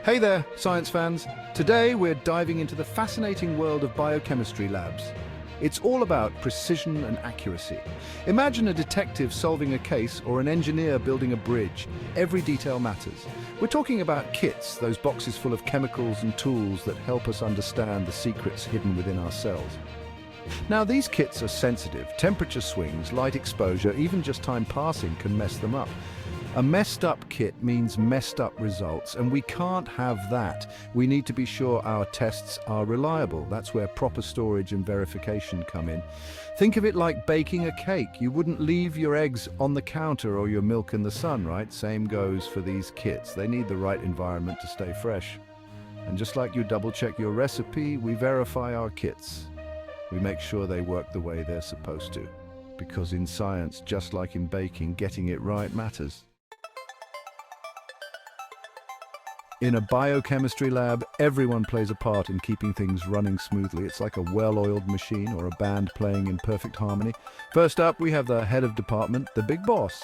Hey there, science fans. Today we're diving into the fascinating world of biochemistry labs. It's all about precision and accuracy. Imagine a detective solving a case or an engineer building a bridge. Every detail matters. We're talking about kits, those boxes full of chemicals and tools that help us understand the secrets hidden within our cells. Now, these kits are sensitive. Temperature swings, light exposure, even just time passing can mess them up. A messed up kit means messed up results, and we can't have that. We need to be sure our tests are reliable. That's where proper storage and verification come in. Think of it like baking a cake. You wouldn't leave your eggs on the counter or your milk in the sun, right? Same goes for these kits. They need the right environment to stay fresh. And just like you double-check your recipe, we verify our kits. We make sure they work the way they're supposed to. Because in science, just like in baking, getting it right matters. In a biochemistry lab, everyone plays a part in keeping things running smoothly. It's like a well-oiled machine or a band playing in perfect harmony. First up, we have the head of department, the big boss.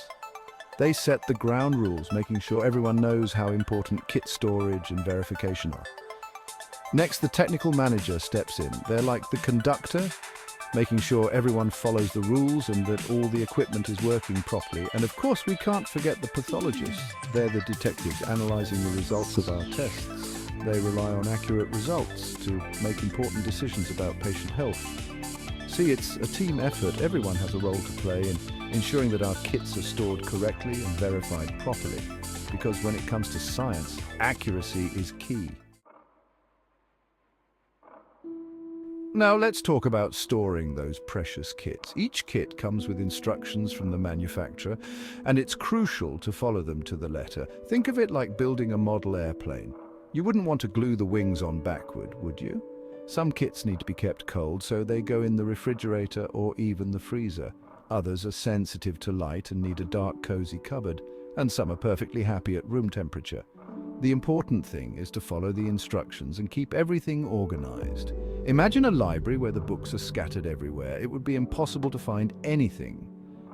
They set the ground rules, making sure everyone knows how important kit storage and verification are. Next, the technical manager steps in. They're like the conductor, making sure everyone follows the rules and that all the equipment is working properly. And of course, we can't forget the pathologists. They're the detectives analyzing the results of our tests. They rely on accurate results to make important decisions about patient health. See, it's a team effort. Everyone has a role to play in ensuring that our kits are stored correctly and verified properly. Because when it comes to science, accuracy is key. Now let's talk about storing those precious kits. Each kit comes with instructions from the manufacturer, and it's crucial to follow them to the letter. Think of it like building a model airplane. You wouldn't want to glue the wings on backward, would you? Some kits need to be kept cold, so they go in the refrigerator or even the freezer. Others are sensitive to light and need a dark, cozy cupboard, and some are perfectly happy at room temperature. The important thing is to follow the instructions and keep everything organized. Imagine a library where the books are scattered everywhere. It would be impossible to find anything.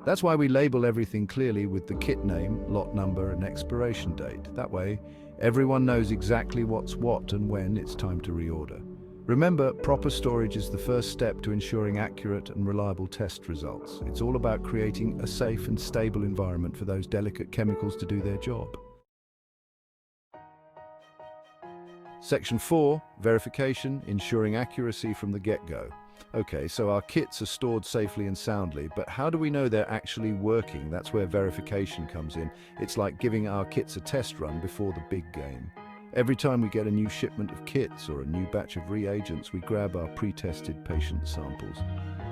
That's why we label everything clearly with the kit name, lot number, and expiration date. That way, everyone knows exactly what's what and when it's time to reorder. Remember, proper storage is the first step to ensuring accurate and reliable test results. It's all about creating a safe and stable environment for those delicate chemicals to do their job. Section 4, verification, ensuring accuracy from the get-go. Okay, so our kits are stored safely and soundly, but how do we know they're actually working? That's where verification comes in. It's like giving our kits a test run before the big game. Every time we get a new shipment of kits or a new batch of reagents, we grab our pre-tested patient samples.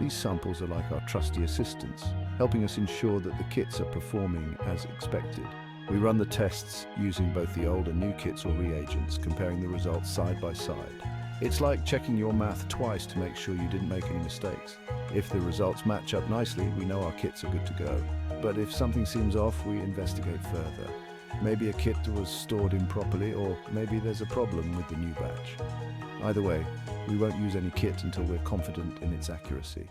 These samples are like our trusty assistants, helping us ensure that the kits are performing as expected. We run the tests using both the old and new kits or reagents, comparing the results side by side. It's like checking your math twice to make sure you didn't make any mistakes. If the results match up nicely, we know our kits are good to go. But if something seems off, we investigate further. Maybe a kit was stored improperly, or maybe there's a problem with the new batch. Either way, we won't use any kit until we're confident in its accuracy.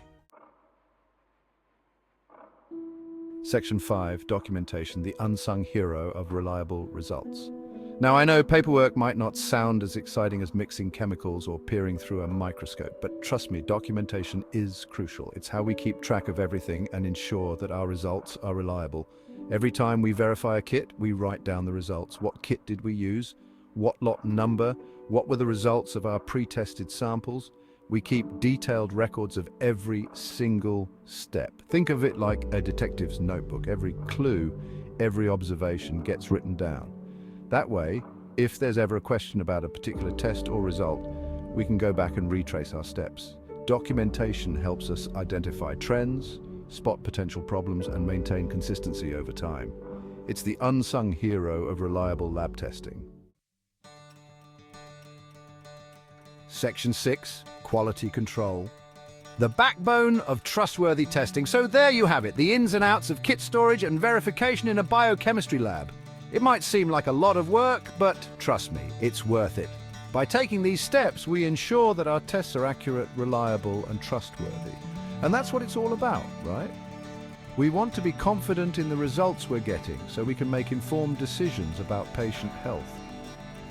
Section 5, documentation, the unsung hero of reliable results. Now, I know paperwork might not sound as exciting as mixing chemicals or peering through a microscope, but trust me, documentation is crucial. It's how we keep track of everything and ensure that our results are reliable. Every time we verify a kit, we write down the results. What kit did we use? What lot number? What were the results of our pre-tested samples? We keep detailed records of every single step. Think of it like a detective's notebook. Every clue, every observation gets written down. That way, if there's ever a question about a particular test or result, we can go back and retrace our steps. Documentation helps us identify trends, spot potential problems, and maintain consistency over time. It's the unsung hero of reliable lab testing. Section 6, quality control. The backbone of trustworthy testing. So there you have it, the ins and outs of kit storage and verification in a biochemistry lab. It might seem like a lot of work, but trust me, it's worth it. By taking these steps, we ensure that our tests are accurate, reliable, and trustworthy. And that's what it's all about, right? We want to be confident in the results we're getting so we can make informed decisions about patient health.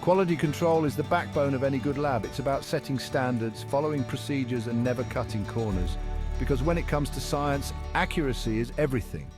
Quality control is the backbone of any good lab. It's about setting standards, following procedures, and never cutting corners. Because when it comes to science, accuracy is everything.